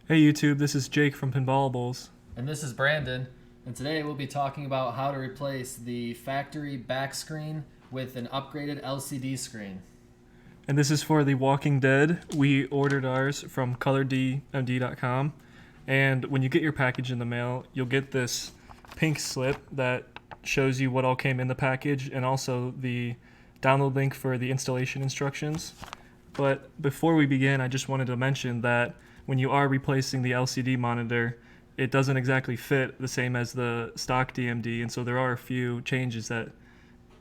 Hey YouTube, this is Jake from Pinballibles. And this is Brandon, and today we'll be talking about how to replace the factory back screen with an upgraded LCD screen. And this is for The Walking Dead. We ordered ours from colordmd.com. And when you get your package in the mail, you'll get this pink slip that shows you what all came in the package and also the download link for the installation instructions. But before we begin, I just wanted to mention that when you are replacing the LCD monitor, it doesn't exactly fit the same as the stock DMD, and so there are a few changes that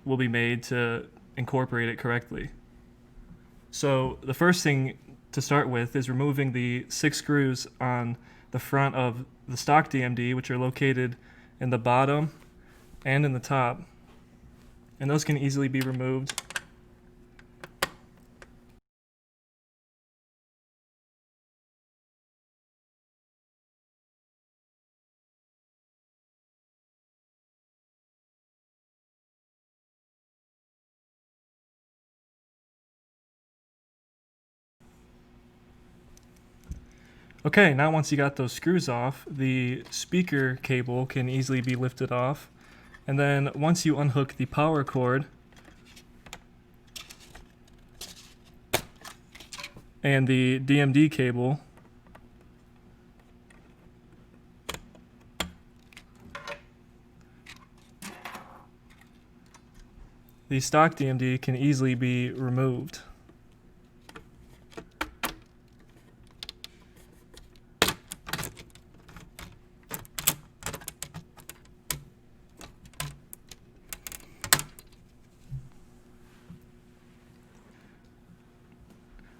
will be made to incorporate it correctly. So the first thing to start with is removing the 6 screws on the front of the stock DMD, which are located in the bottom and in the top, and those can easily be removed. Okay, now once you got those screws off, the speaker cable can easily be lifted off. And then once you unhook the power cord and the DMD cable, the stock DMD can easily be removed.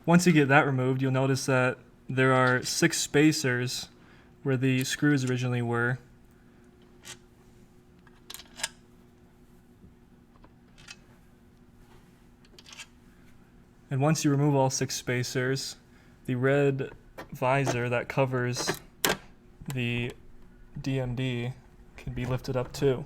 Once you get that removed, you'll notice that there are 6 spacers where the screws originally were. And once you remove all 6 spacers, the red visor that covers the DMD can be lifted up too.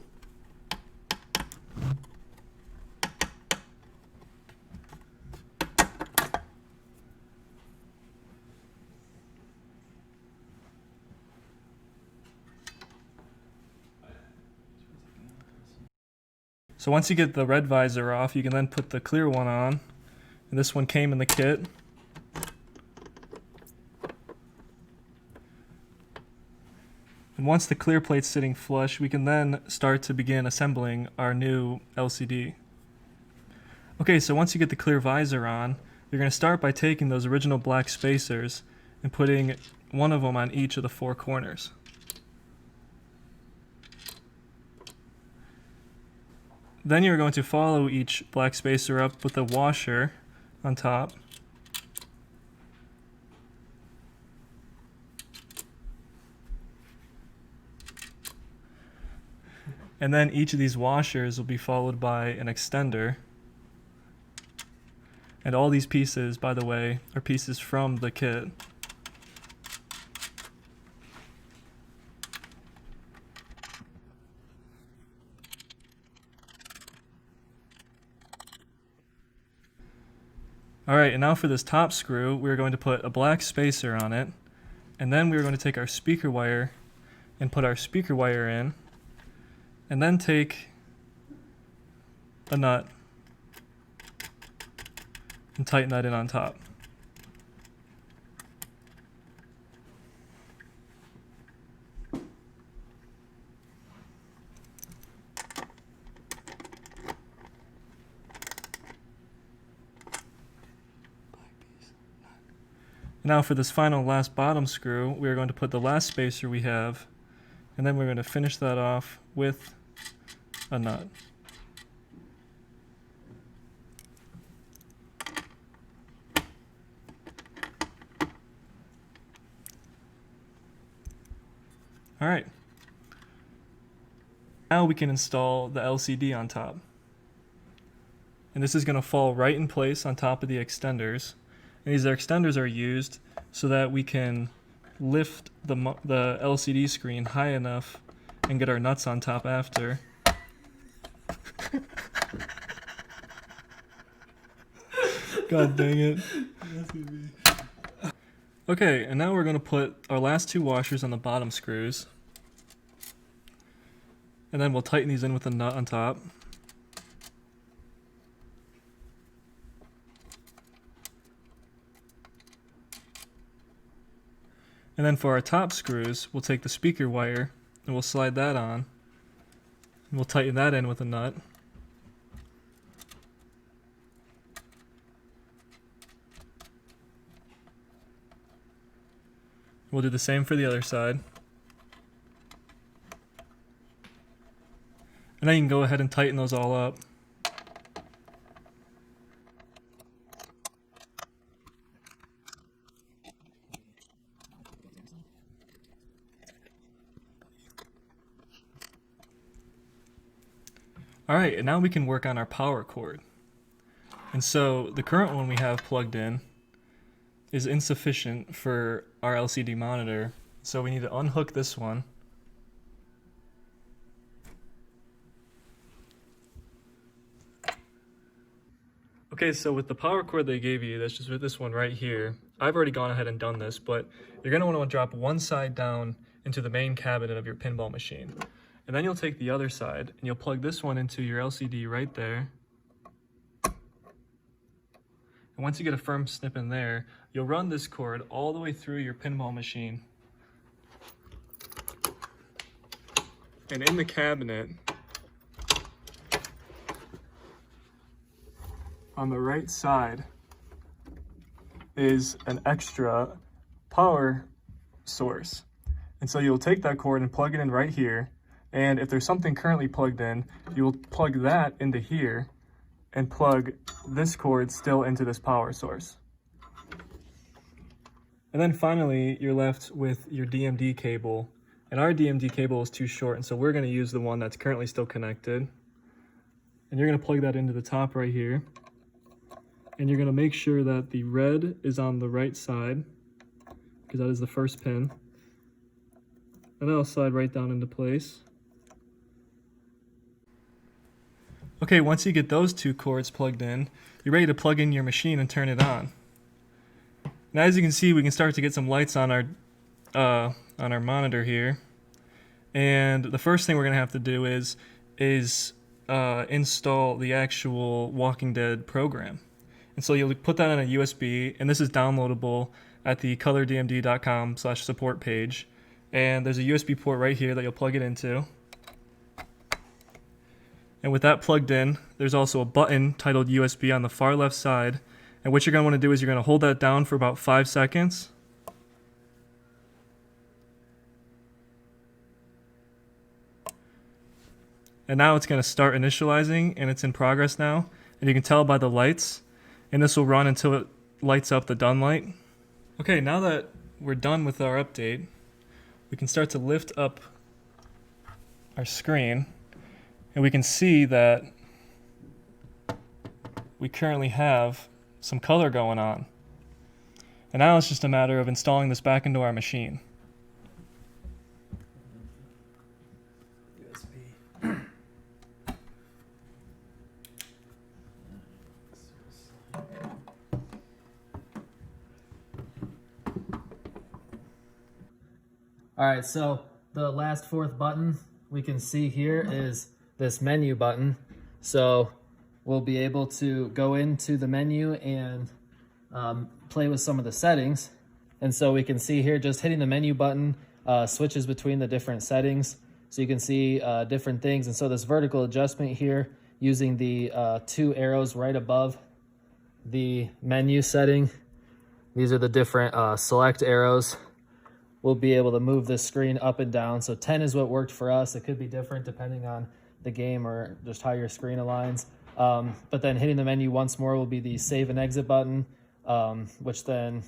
So once you get the red visor off, you can then put the clear one on. And this one came in the kit. And once the clear plate's sitting flush, we can then start to begin assembling our new LCD. Okay, so once you get the clear visor on, you're going to start by taking those original black spacers and putting one of them on each of the 4 corners. Then you're going to follow each black spacer up with a washer on top. And then each of these washers will be followed by an extender. And all these pieces, by the way, are pieces from the kit. Alright, and now for this top screw, we're going to put a black spacer on it, and then we're going to take our speaker wire and put our speaker wire in, and then take a nut and tighten that in on top. Now for this final last bottom screw, we're going to put the last spacer we have, and then we're going to finish that off with a nut. Alright. Now we can install the LCD on top. And this is going to fall right in place on top of the extenders. And these extenders are used so that we can lift the LCD screen high enough and get our nuts on top after. God dang it. Okay, and now we're going to put our last two washers on the bottom screws. And then we'll tighten these in with a nut on top. And then for our top screws, we'll take the speaker wire and we'll slide that on. And we'll tighten that in with a nut. We'll do the same for the other side. And then you can go ahead and tighten those all up. Alright, and now we can work on our power cord. And so the current one we have plugged in is insufficient for our LCD monitor, so we need to unhook this one. Okay, so with the power cord they gave you, that's just with this one right here. I've already gone ahead and done this, but you're going to want to drop one side down into the main cabinet of your pinball machine. And then you'll take the other side and you'll plug this one into your LCD right there. And once you get a firm snip in there, you'll run this cord all the way through your pinball machine. And in the cabinet, on the right side, is an extra power source. And so you'll take that cord and plug it in right here. And if there's something currently plugged in, you will plug that into here and plug this cord still into this power source. And then finally, you're left with your DMD cable. And our DMD cable is too short, and so we're going to use the one that's currently still connected. And you're going to plug that into the top right here. And you're going to make sure that the red is on the right side, because that is the first pin. And that'll slide right down into place. Okay, once you get those two cords plugged in, you're ready to plug in your machine and turn it on. Now, as you can see, we can start to get some lights on our monitor here. And the first thing we're going to have to do is install the actual Walking Dead program. And so you'll put that on a USB, and this is downloadable at the colordmd.com/support page. And there's a USB port right here that you'll plug it into. And with that plugged in, there's also a button titled USB on the far left side. And what you're going to want to do is you're going to hold that down for about 5 seconds. And now it's going to start initializing, and it's in progress now. And you can tell by the lights. And this will run until it lights up the done light. Okay, now that we're done with our update, we can start to lift up our screen. And we can see that we currently have some color going on. And now it's just a matter of installing this back into our machine. USB. All right, so the last fourth button we can see here is this menu button. So we'll be able to go into the menu and play with some of the settings. And so we can see here, just hitting the menu button switches between the different settings. So you can see different things. And so this vertical adjustment here, using the 2 arrows right above the menu setting, these are the different select arrows. We'll be able to move this screen up and down. So 10 is what worked for us. It could be different depending on the game or just how your screen aligns. But then hitting the menu once more will be the save and exit button, which then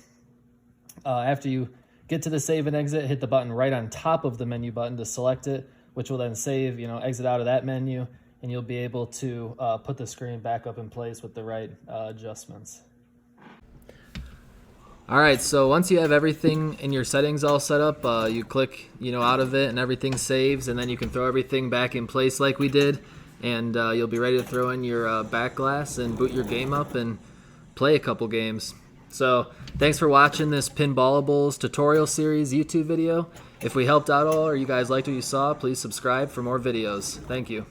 after you get to the save and exit, hit the button right on top of the menu button to select it, which will then save, exit out of that menu, and you'll be able to put the screen back up in place with the right adjustments. All right, so once you have everything in your settings all set up, you click, out of it and everything saves, and then you can throw everything back in place like we did, and you'll be ready to throw in your back glass and boot your game up and play a couple games. So thanks for watching this Pinballibles tutorial series YouTube video. If we helped out all or you guys liked what you saw, please subscribe for more videos. Thank you.